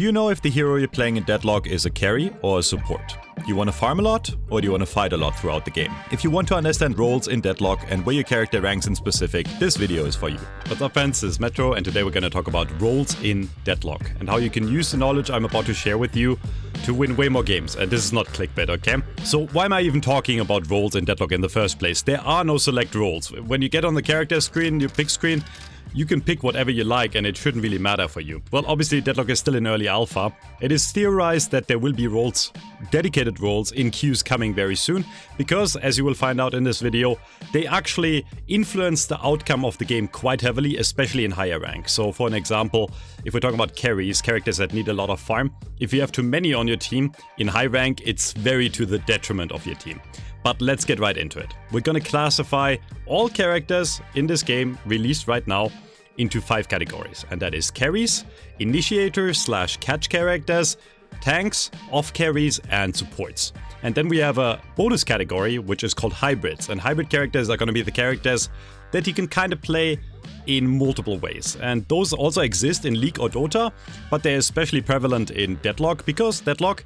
Do you know if the hero you're playing in Deadlock is a carry or a support? Do you want to farm a lot or do you want to fight a lot throughout the game? If you want to understand roles in Deadlock and where your character ranks in specific, this video is for you. What's up friends, this is Metro and today we're going to talk about roles in Deadlock and how you can use the knowledge I'm about to share with you to win way more games. And this is not clickbait, okay? So why am I even talking about roles in Deadlock in the first place? There are no select roles. When you get on the character screen, your pick screen, you can pick whatever you like and it shouldn't really matter for you. Well, obviously Deadlock is still in early alpha. It is theorized that there will be roles, dedicated roles in queues coming very soon because, as you will find out in this video, they actually influence the outcome of the game quite heavily, especially in higher rank. So for an example, if we're talking about carries, characters that need a lot of farm, if you have too many on your team, in high rank it's very to the detriment of your team. But let's get right into it. We're gonna classify all characters in this game released right now into 5 categories, and that is carries, initiator/catch characters, tanks, off carries, and supports. And then we have a bonus category which is called hybrids, and hybrid characters are gonna be the characters that you can kind of play in multiple ways. And those also exist in League or Dota, but they're especially prevalent in Deadlock because Deadlock,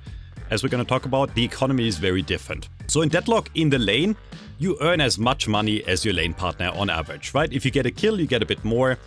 as we're going to talk about, the economy is very different. So in Deadlock, in the lane, you earn as much money as your lane partner on average, right? If you get a kill, you get a bit more.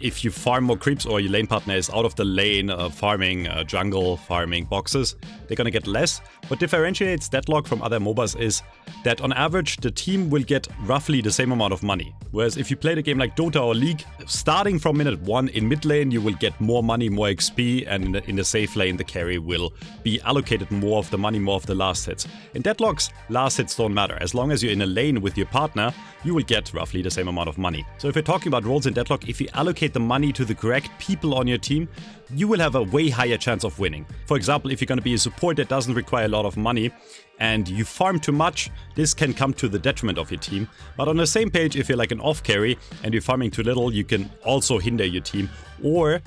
If you farm more creeps or your lane partner is out of the lane farming jungle, farming boxes, they're gonna get less. What differentiates Deadlock from other MOBAs is that on average the team will get roughly the same amount of money. Whereas if you play the game like Dota or League, starting from minute 1 in mid lane you will get more money, more XP, and in the safe lane the carry will be allocated more of the money, more of the last hits. In Deadlock's, last hits don't matter. As long as you're in a lane with your partner, you will get roughly the same amount of money. So if you're talking about roles in Deadlock, if you allocate the money to the correct people on your team, you will have a way higher chance of winning. For example, if you're going to be a support that doesn't require a lot of money and you farm too much, this can come to the detriment of your team. But on the same page, if you're like an off carry and you're farming too little, you can also hinder your team. Or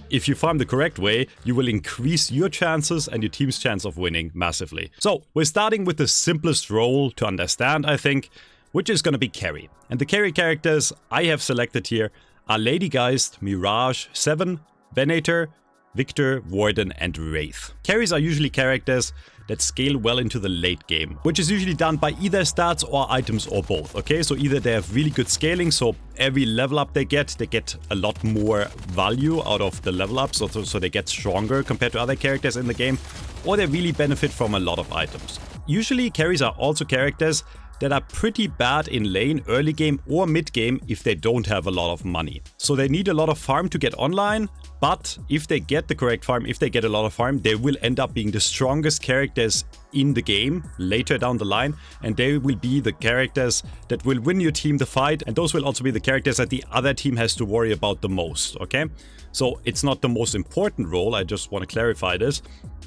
if you farm the correct way, you will increase your chances and your team's chance of winning massively. So we're starting with the simplest role to understand, I think, which is going to be carry. And the carry characters I have selected here are Ladygeist, Mirage, Seven, Venator, Victor, Warden, and Wraith. Carries are usually characters that scale well into the late game, which is usually done by either stats or items or both, okay? So either they have really good scaling, so every level up they get a lot more value out of the level up, so they get stronger compared to other characters in the game, or they really benefit from a lot of items. Usually carries are also characters that are pretty bad in lane, early game or mid game if they don't have a lot of money. So they need a lot of farm to get online, but if they get the correct farm, if they get a lot of farm, they will end up being the strongest characters in the game later down the line, and they will be the characters that will win your team the fight, and those will also be the characters that the other team has to worry about the most, okay? So it's not the most important role, I just want to clarify this.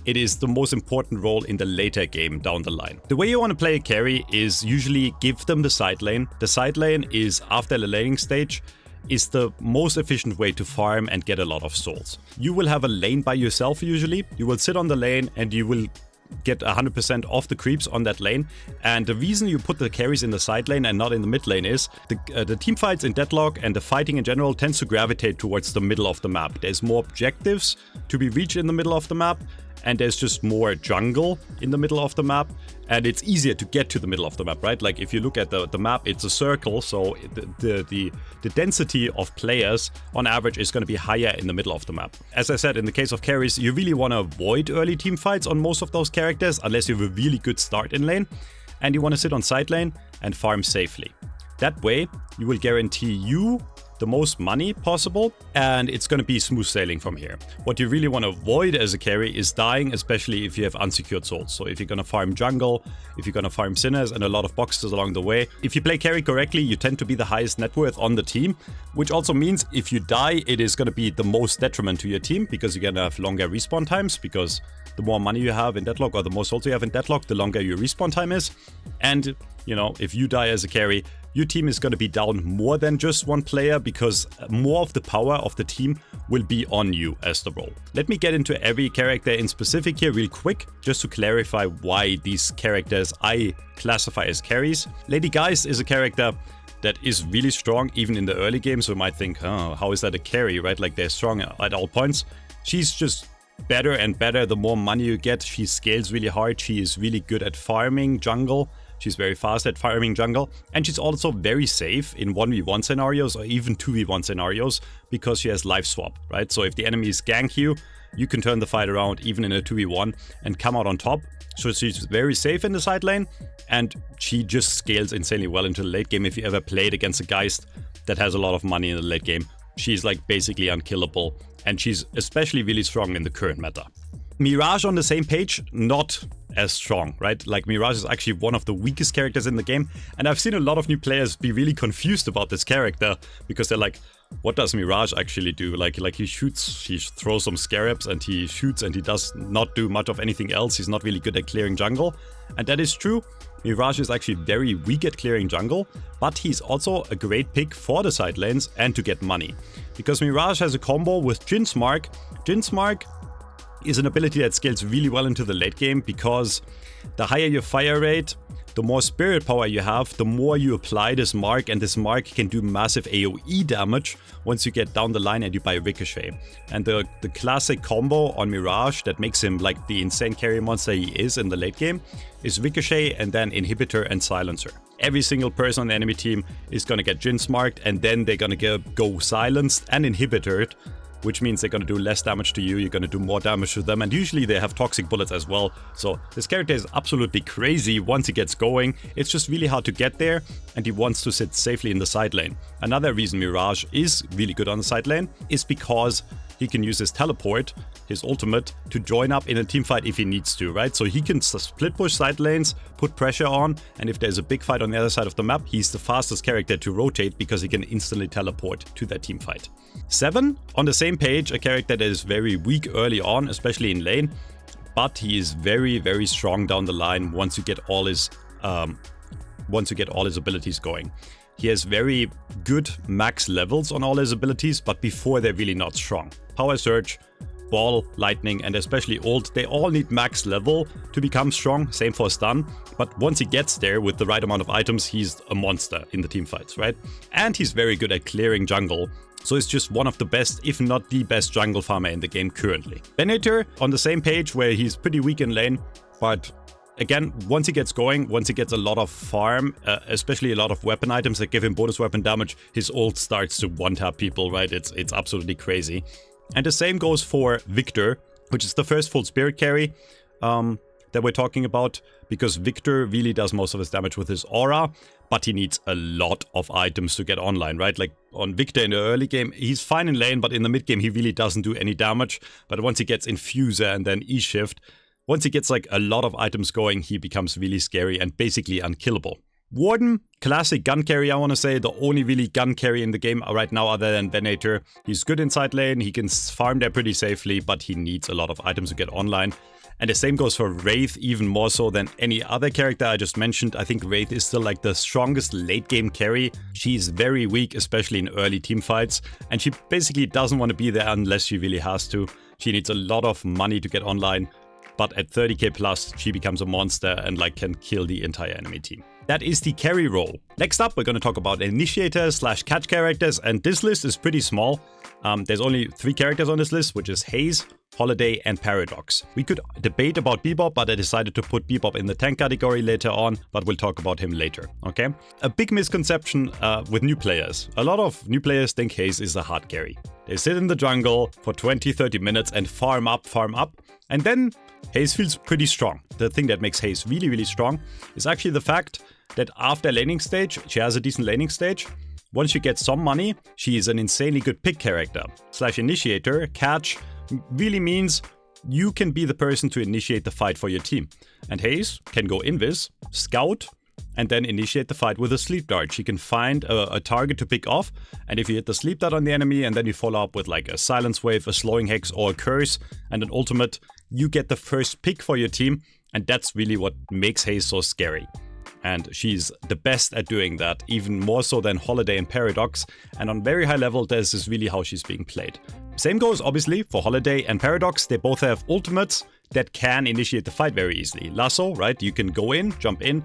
It is the most important role in the later game down the line. The way you want to play a carry is usually give them the side lane. The side lane is, after the laning stage, is the most efficient way to farm and get a lot of souls. You will have a lane by yourself usually. You will sit on the lane and you will get 100% of the creeps on that lane. And the reason you put the carries in the side lane and not in the mid lane is the team fights in Deadlock and the fighting in general tends to gravitate towards the middle of the map. There's more objectives to be reached in the middle of the map, and there's just more jungle in the middle of the map, and it's easier to get to the middle of the map, right? Like if you look at the map, it's a circle, so the density of players on average is going to be higher in the middle of the map. As I said, in the case of carries, you really want to avoid early team fights on most of those characters unless you have a really good start in lane, and you want to sit on side lane and farm safely. That way, you will guarantee you the most money possible, and it's going to be smooth sailing from here. What you really want to avoid as a carry is dying, especially if you have unsecured souls. So if you're going to farm jungle, if you're going to farm sinners and a lot of boxes along the way, if you play carry correctly, you tend to be the highest net worth on the team, which also means if you die, it is going to be the most detriment to your team because you're going to have longer respawn times, because the more money you have in Deadlock or the more souls you have in Deadlock, the longer your respawn time is. And, you know, if you die as a carry, your team is going to be down more than just one player because more of the power of the team will be on you as the role. Let me get into every character in specific here real quick, just to clarify why these characters I classify as carries. Ladygeist is a character that is really strong even in the early game, so you might think, oh, how is that a carry, right? Like they're strong at all points. She's just better and better the more money you get. She scales really hard. She is really good at farming jungle. She's very fast at farming jungle. And she's also very safe in 1v1 scenarios or even 2v1 scenarios because she has life swap, right? So if the enemies gank you, you can turn the fight around even in a 2v1 and come out on top. So she's very safe in the side lane, and she just scales insanely well into the late game. If you ever played against a Geist that has a lot of money in the late game, she's like basically unkillable, and she's especially really strong in the current meta. Mirage on the same page, not as strong, right? Like Mirage is actually one of the weakest characters in the game, and I've seen a lot of new players be really confused about this character because they're like, what does Mirage actually do? Like he shoots, he throws some scarabs and he shoots and he does not do much of anything else. He's not really good at clearing jungle, and that is true. Mirage is actually very weak at clearing jungle, but he's also a great pick for the side lanes and to get money. Because Mirage has a combo with Jin's Mark. Jin's Mark is an ability that scales really well into the late game because the higher your fire rate, the more spirit power you have, the more you apply this mark, and this mark can do massive AoE damage once you get down the line and you buy Ricochet. And the classic combo on Mirage that makes him like the insane carry monster he is in the late game is Ricochet and then Inhibitor and Silencer. Every single person on the enemy team is gonna get Jin's marked, and then they're gonna go silenced and inhibited, which means they're gonna do less damage to you, you're gonna do more damage to them, and usually they have toxic bullets as well. So this character is absolutely crazy once he gets going. It's just really hard to get there, and he wants to sit safely in the side lane. Another reason Mirage is really good on the side lane is because he can use his teleport, his ultimate, to join up in a team fight if he needs to, right? So he can split push side lanes, put pressure on, and if there's a big fight on the other side of the map, he's the fastest character to rotate because he can instantly teleport to that team fight. 7, on the same page, a character that is very weak early on, especially in lane, but he is very, very strong down the line once you get all his abilities going. He has very good max levels on all his abilities, but before they're really not strong. Power Surge, Ball, Lightning, and especially Ult, they all need max level to become strong, same for Stun. But once he gets there with the right amount of items, he's a monster in the teamfights, right? And he's very good at clearing jungle, so he's just one of the best, if not the best jungle farmer in the game currently. Initiator on the same page where he's pretty weak in lane, but again, once he gets going, once he gets a lot of farm, especially a lot of weapon items that give him bonus weapon damage, his ult starts to one-tap people, right? It's absolutely crazy. And the same goes for Victor, which is the first full spirit carry that we're talking about, because Victor really does most of his damage with his aura, but he needs a lot of items to get online, right? Like on Victor in the early game, he's fine in lane, but in the mid game, he really doesn't do any damage. But once he gets Infuser and then E-Shift, once he gets like a lot of items going, he becomes really scary and basically unkillable. Warden, classic gun carry, I want to say, the only really gun carry in the game right now other than Venator. He's good inside lane, he can farm there pretty safely, but he needs a lot of items to get online. And the same goes for Wraith, even more so than any other character I just mentioned. I think Wraith is still like the strongest late game carry. She's very weak, especially in early team fights, and she basically doesn't want to be there unless she really has to. She needs a lot of money to get online, but at 30k plus, she becomes a monster and like can kill the entire enemy team. That is the carry role. Next up, we're going to talk about initiators / catch characters, and this list is pretty small. There's only 3 characters on this list, which is Haze, Holiday, and Paradox. We could debate about Bebop, but I decided to put Bebop in the tank category later on, but we'll talk about him later, okay? A big misconception with new players. A lot of new players think Haze is a hard carry. They sit in the jungle for 20-30 minutes and farm up, and then Haze feels pretty strong. The thing that makes Haze really, really strong is actually the fact that after laning stage, she has a decent laning stage. Once you get some money, she is an insanely good pick character. / initiator, catch, really means you can be the person to initiate the fight for your team. And Haze can go invis, scout, and then initiate the fight with a sleep dart. She can find a target to pick off, and if you hit the sleep dart on the enemy and then you follow up with like a silence wave, a slowing hex, or a curse, and an ultimate, you get the first pick for your team, and that's really what makes Haze so scary. And she's the best at doing that, even more so than Holiday and Paradox, and on very high level, this is really how she's being played. Same goes obviously for Holiday and Paradox. They both have ultimates that can initiate the fight very easily. Lasso, right? You can go in, jump in,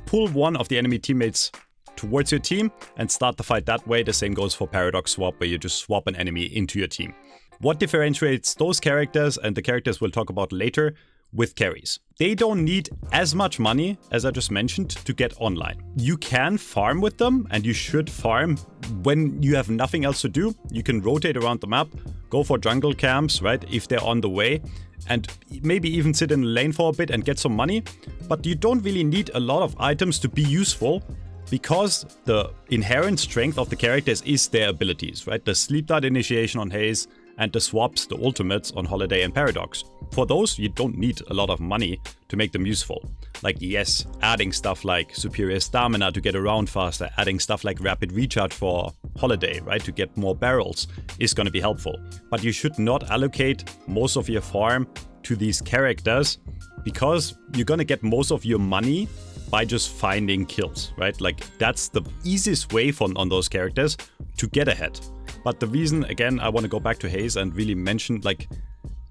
pull one of the enemy teammates towards your team and start the fight that way. The same goes for Paradox Swap, where you just swap an enemy into your team. What differentiates those characters and the characters we'll talk about later with carries? They don't need as much money, as I just mentioned, to get online. You can farm with them, and you should farm when you have nothing else to do. You can rotate around the map, go for jungle camps, right, if they're on the way, and maybe even sit in the lane for a bit and get some money. But you don't really need a lot of items to be useful, because the inherent strength of the characters is their abilities, right? The sleep dart initiation on Haze and the swaps, the ultimates on Holiday and Paradox. For those, you don't need a lot of money to make them useful. Like, yes, adding stuff like superior stamina to get around faster, adding stuff like rapid recharge for Holiday, right, to get more barrels is going to be helpful. But you should not allocate most of your farm to these characters, because you're going to get most of your money by just finding kills, right? Like, that's the easiest way on those characters to get ahead. But the reason, again, I want to go back to Haze and really mention, like,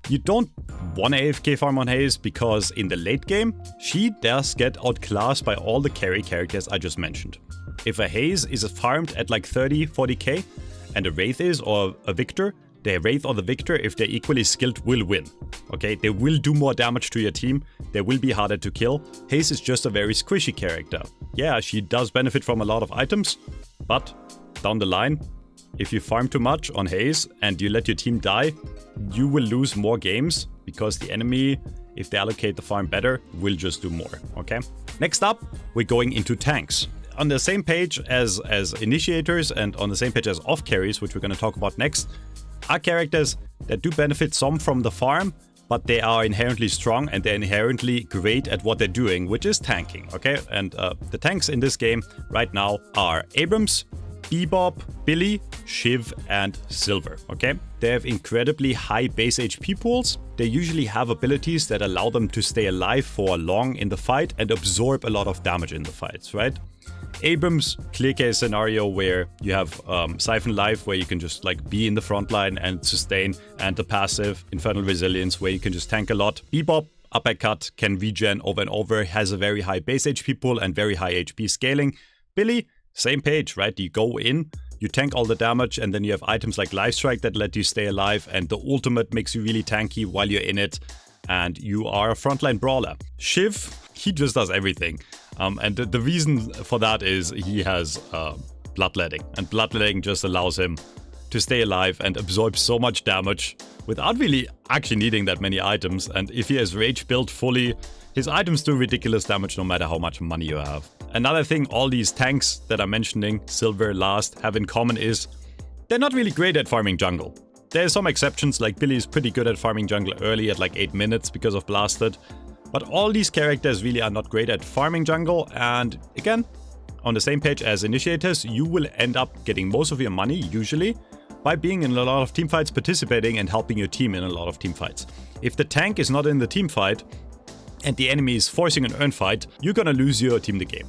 you don't want to AFK farm on Haze, because in the late game, she does get outclassed by all the carry characters I just mentioned. If a Haze is farmed at like 30, 40k, and a Wraith is, or a Victor, the Wraith or the Victor, if they're equally skilled, will win. Okay, they will do more damage to your team, they will be harder to kill. Haze is just a very squishy character. Yeah, she does benefit from a lot of items, but down the line, if you farm too much on Haze and you let your team die, you will lose more games, because the enemy, if they allocate the farm better, will just do more, okay? Next up, we're going into tanks. On the same page as initiators and on the same page as off carries, which we're going to talk about next, are characters that do benefit some from the farm, but they are inherently strong and they're inherently great at what they're doing, which is tanking, okay? And the tanks in this game right now are Abrams, Bebop, Billy, Shiv, and Silver, okay? They have incredibly high base HP pools. They usually have abilities that allow them to stay alive for long in the fight and absorb a lot of damage in the fights, right? Abrams, clear case scenario where you have Siphon Life, where you can just like be in the front line and sustain, and the passive Infernal Resilience, where you can just tank a lot. Bebop, uppercut, can regen over and over, has a very high base HP pool and very high HP scaling. Billy, same page, right? You go in, you tank all the damage, and then you have items like Life Strike that let you stay alive, and the ultimate makes you really tanky while you're in it, and you are a frontline brawler. Shiv, he just does everything. And the reason for that is he has bloodletting, and bloodletting just allows him to stay alive and absorb so much damage without really actually needing that many items. And if he has rage built fully, his items do ridiculous damage no matter how much money you have. Another thing all these tanks that I'm mentioning, Silver, Last, have in common is they're not really great at farming jungle. There are some exceptions, like Billy is pretty good at farming jungle early at like 8 minutes because of Blasted. But all these characters really are not great at farming jungle, and again, on the same page as initiators, you will end up getting most of your money, usually, by being in a lot of teamfights, participating and helping your team in a lot of teamfights. If the tank is not in the teamfight, and the enemy is forcing an earn fight, you're gonna lose your team the game.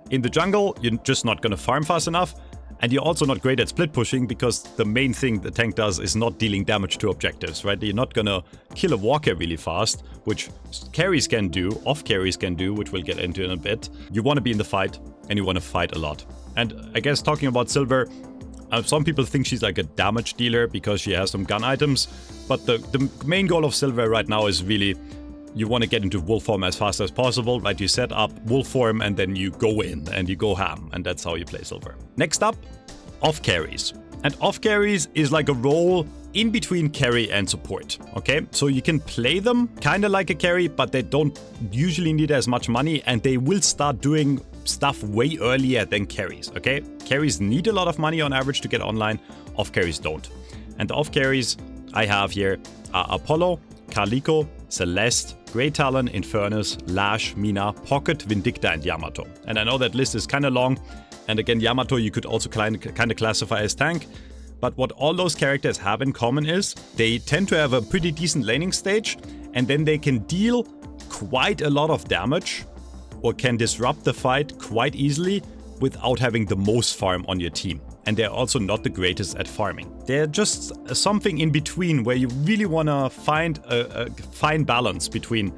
In the jungle, you're just not gonna farm fast enough, and you're also not great at split pushing, because the main thing the tank does is not dealing damage to objectives, right? You're not gonna kill a walker really fast, which carries can do, off carries can do, which we'll get into in a bit. You wanna be in the fight, and you wanna fight a lot. And I guess talking about Silver, some people think she's like a damage dealer because she has some gun items, but the main goal of Silver right now is really, you want to get into wolf form as fast as possible, right? You set up wolf form and then you go in and you go ham, and that's how you play Silver. Next up, off carries. And off carries is like a role in between carry and support, okay? So you can play them kind of like a carry, but they don't usually need as much money, and they will start doing stuff way earlier than carries, okay? Carries need a lot of money on average to get online, off carries don't. And the off carries I have here are Apollo, Kaliko, Celeste, Grey Talon, Infernus, Lash, Mina, Pocket, Vindicta, and Yamato. And I know that list is kind of long, and again, Yamato you could also kind of classify as tank, but what all those characters have in common is they tend to have a pretty decent laning stage, and then they can deal quite a lot of damage, or can disrupt the fight quite easily without having the most farm on your team. And they're also not the greatest at farming. They're just something in between where you really want to find a fine balance between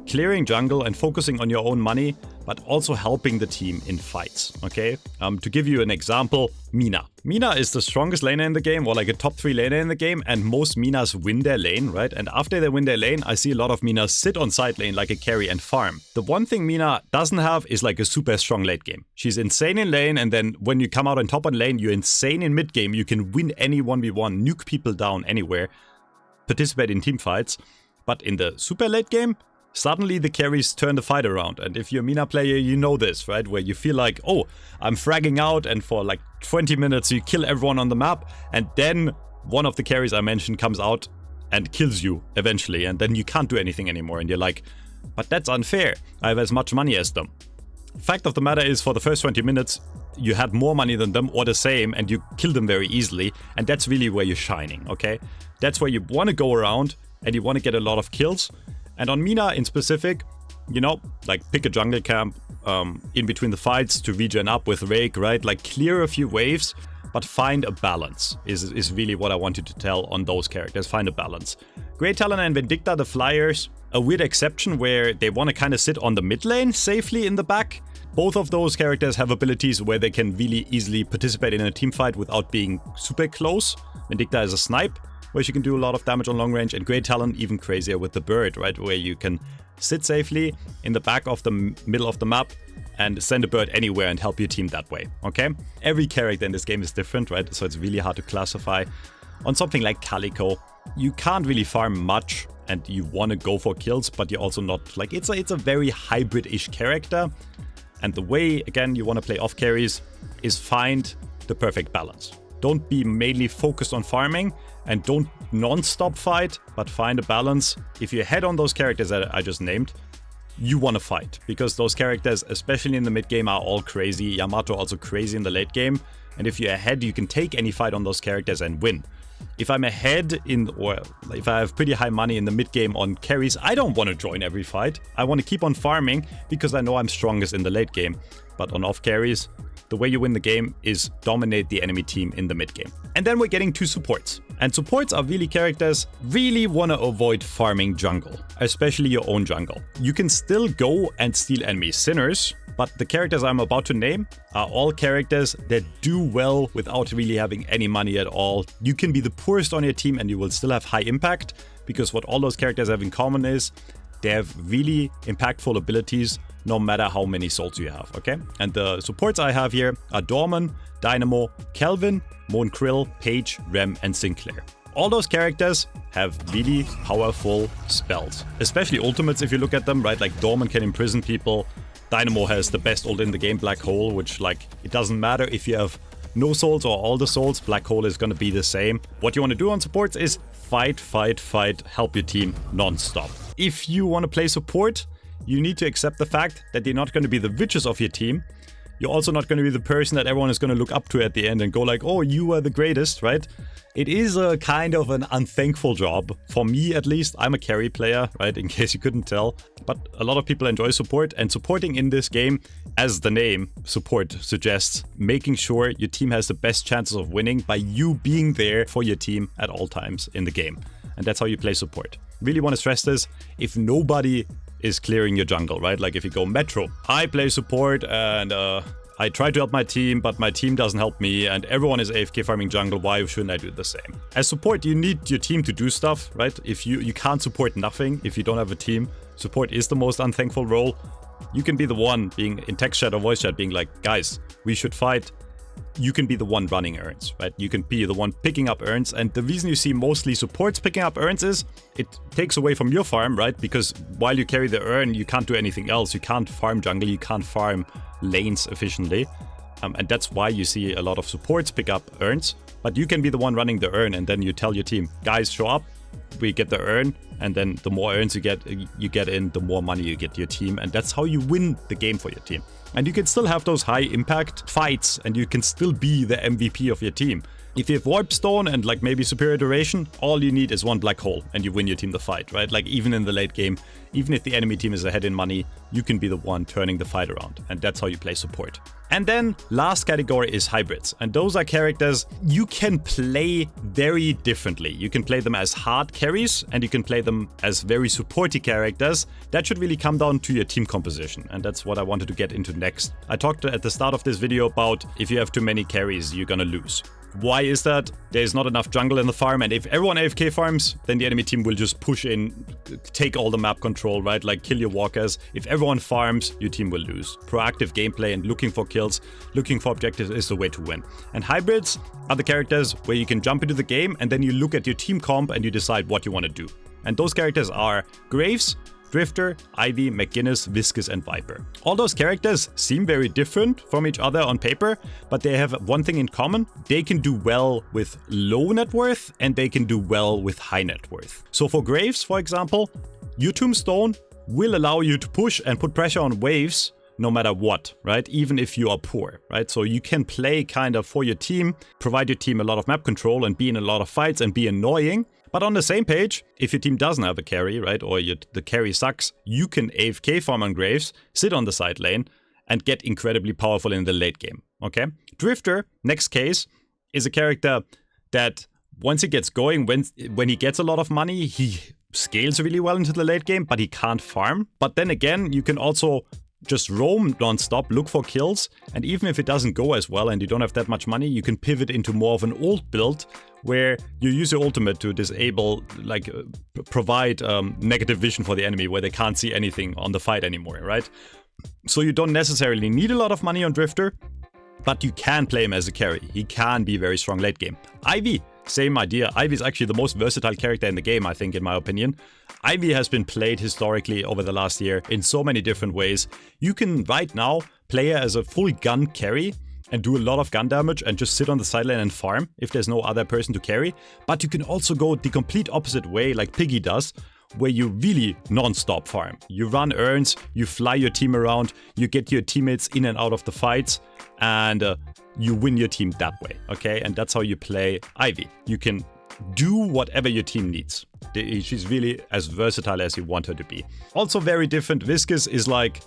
clearing jungle and focusing on your own money, but also helping the team in fights, okay? To give you an example, Mina. Mina is the strongest laner in the game, or like a top 3 laner in the game, and most Minas win their lane, right? And after they win their lane, I see a lot of Minas sit on side lane like a carry and farm. The one thing Mina doesn't have is like a super strong late game. She's insane in lane, and then when you come out on top on lane, you're insane in mid game. You can win any 1v1, nuke people down anywhere, participate in team fights. But in the super late game, suddenly the carries turn the fight around. And if you're a Mina player, you know this, right? Where you feel like, oh, I'm fragging out, and for like 20 minutes you kill everyone on the map, and then one of the carries I mentioned comes out and kills you eventually, and then you can't do anything anymore, and you're like, but that's unfair. I have as much money as them. Fact of the matter is, for the first 20 minutes, you had more money than them or the same, and you killed them very easily, and that's really where you're shining, okay? That's where you want to go around, and you want to get a lot of kills. And on Mina in specific, you know, like pick a jungle camp in between the fights to regen up with Rake, right? Like clear a few waves, but find a balance is really what I wanted to tell on those characters. Find a balance. Great Talon and Vindicta, the Flyers, a weird exception where they want to kind of sit on the mid lane safely in the back. Both of those characters have abilities where they can really easily participate in a team fight without being super close. Vindicta is a snipe, where she can do a lot of damage on long range, and Great Talon even crazier with the bird, right? Where you can sit safely in the back of the middle of the map and send a bird anywhere and help your team that way, okay? Every character in this game is different, right? So it's really hard to classify. On something like Calico, you can't really farm much and you want to go for kills, but you're also not like, it's a very hybrid-ish character. And the way, again, you want to play off carries is find the perfect balance. Don't be mainly focused on farming, and don't non-stop fight, but find a balance. If you head on those characters that I just named, you want to fight, because those characters, especially in the mid game, are all crazy. Yamato also crazy in the late game, and if you're ahead, you can take any fight on those characters and win. If I'm ahead in, or if I have pretty high money in the mid game on carries, I don't want to join every fight. I want to keep on farming because I know I'm strongest in the late game. But on off carries, the way you win the game is dominate the enemy team in the mid game. And then we're getting to supports. And supports are really characters really want to avoid farming jungle, especially your own jungle. You can still go and steal enemy sinners, but the characters I'm about to name are all characters that do well without really having any money at all. You can be the poorest on your team and you will still have high impact, because what all those characters have in common is they have really impactful abilities no matter how many souls you have, okay? And the supports I have here are Dorman, Dynamo, Kelvin, Moon Krill, Paige, Rem, and Sinclair. All those characters have really powerful spells, especially ultimates if you look at them, right? Like Dorman can imprison people, Dynamo has the best ult in the game, Black Hole, which like, it doesn't matter if you have no souls or all the souls, Black Hole is gonna be the same. What you wanna do on supports is fight, fight, fight, help your team non-stop. If you wanna play support, you need to accept the fact that you're not going to be the richest of your team. You're also not going to be the person that everyone is going to look up to at the end and go like, oh, you are the greatest, right? It is a kind of an unthankful job. For me, at least, I'm a carry player, right? In case you couldn't tell. But a lot of people enjoy support, and supporting in this game, as the name support suggests, making sure your team has the best chances of winning by you being there for your team at all times in the game. And that's how you play support. Really want to stress this. If nobody is clearing your jungle, right? Like if you go Metro, I play support and I try to help my team, but my team doesn't help me and everyone is AFK farming jungle, why shouldn't I do the same? As support, you need your team to do stuff, right? If you can't support nothing, if you don't have a team, support is the most unthankful role. You can be the one being in text chat or voice chat being like, guys, we should fight. You can be the one running urns, right? You can be the one picking up urns, and the reason you see mostly supports picking up urns is it takes away from your farm, right? Because while you carry the urn, you can't do anything else. You can't farm jungle, you can't farm lanes efficiently. And that's why you see a lot of supports pick up urns, but you can be the one running the urn, and then you tell your team, guys, show up, we get the urn, and then the more urns you get in, the more money you get to your team, and that's how you win the game for your team. And you can still have those high impact fights, and you can still be the MVP of your team. If you have Warp Stone and like maybe Superior Duration, all you need is one black hole and you win your team the fight, right? Like even in the late game, even if the enemy team is ahead in money, you can be the one turning the fight around. And that's how you play support. And then last category is hybrids. And those are characters you can play very differently. You can play them as hard carries and you can play them as very supporty characters. That should really come down to your team composition. And that's what I wanted to get into next. I talked at the start of this video about if you have too many carries, you're gonna lose. Why is that? There's not enough jungle in the farm, and if everyone AFK farms, then the enemy team will just push in, take all the map control, right? Like kill your walkers. If everyone farms, your team will lose. Proactive gameplay and looking for kills, looking for objectives is the way to win. And hybrids are the characters where you can jump into the game and then you look at your team comp and you decide what you want to do. And those characters are Graves, Drifter, Ivy, McGinnis, Viscous, and Viper. All those characters seem very different from each other on paper, but they have one thing in common. They can do well with low net worth and they can do well with high net worth. So for Graves, for example, your Tombstone will allow you to push and put pressure on waves no matter what, right? Even if you are poor, right? So you can play kind of for your team, provide your team a lot of map control and be in a lot of fights and be annoying. But on the same page, if your team doesn't have a carry, right, or the carry sucks, you can AFK farm on Graves, sit on the side lane, and get incredibly powerful in the late game, okay? Drifter, next case, is a character that once he gets going, when he gets a lot of money, he scales really well into the late game, but he can't farm. But then again, you can also just roam non-stop, look for kills, and even if it doesn't go as well and you don't have that much money, you can pivot into more of an ult build where you use your ultimate to disable, like provide negative vision for the enemy where they can't see anything on the fight anymore, right? So you don't necessarily need a lot of money on Drifter, but you can play him as a carry. He can be very strong late game. Ivy, same idea. Ivy is actually the most versatile character in the game, I think, in my opinion. Ivy has been played historically over the last year in so many different ways. You can right now play her as a full gun carry and do a lot of gun damage and just sit on the sideline and farm if there's no other person to carry. But you can also go the complete opposite way like Piggy does, where you really non-stop farm. You run urns, you fly your team around, you get your teammates in and out of the fights, and you win your team that way, okay? And that's how you play Ivy. You can do whatever your team needs. She's really as versatile as you want her to be. Also very different, Viscous is like,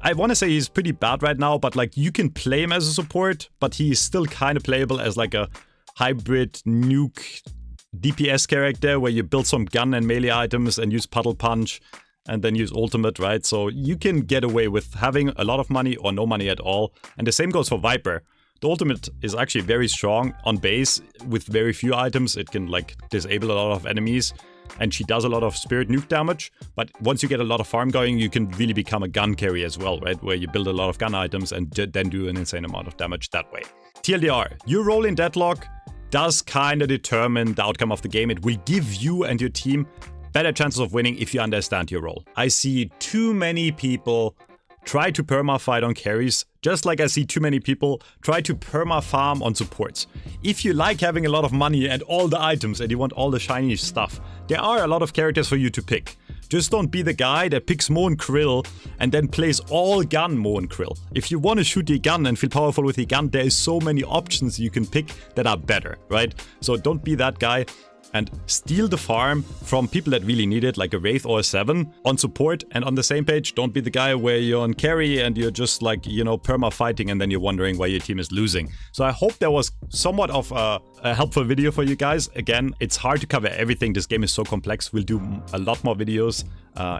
I want to say he's pretty bad right now, but like you can play him as a support, but he is still kind of playable as like a hybrid nuke DPS character where you build some gun and melee items and use Puddle Punch and then use ultimate, right? So you can get away with having a lot of money or no money at all. And the same goes for Viper. The ultimate is actually very strong on base with very few items. It can like disable a lot of enemies and she does a lot of spirit nuke damage. But once you get a lot of farm going, you can really become a gun carry as well, right? Where you build a lot of gun items and then do an insane amount of damage that way. TLDR, your role in Deadlock does kind of determine the outcome of the game. It will give you and your team better chances of winning if you understand your role. I see too many people try to perma-fight on carries, just like I see too many people try to perma-farm on supports. If you like having a lot of money and all the items and you want all the shiny stuff, there are a lot of characters for you to pick. Just don't be the guy that picks Mo and Krill and then plays all gun Mo and Krill. If you want to shoot your gun and feel powerful with your gun, there is so many options you can pick that are better, right? So don't be that guy and steal the farm from people that really need it, like a Wraith or a 7 on support. And on the same page, don't be the guy where you're on carry and you're just like, you know, perma-fighting and then you're wondering why your team is losing. So I hope there was somewhat of a helpful video for you guys. Again, it's hard to cover everything. This game is so complex. We'll do a lot more videos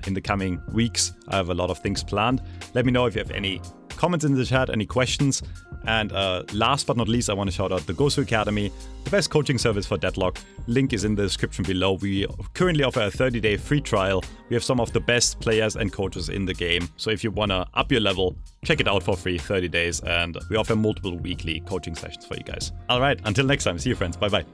in the coming weeks. I have a lot of things planned. Let me know if you have any comments in the chat, any questions. And last but not least, I want to shout out the Gosu Academy, the best coaching service for Deadlock. Link is in the description below. We currently offer a 30-day free trial. We have some of the best players and coaches in the game. So if you want to up your level, check it out for free, 30 days. And we offer multiple weekly coaching sessions for you guys. All right, until next time. See you, friends. Bye-bye.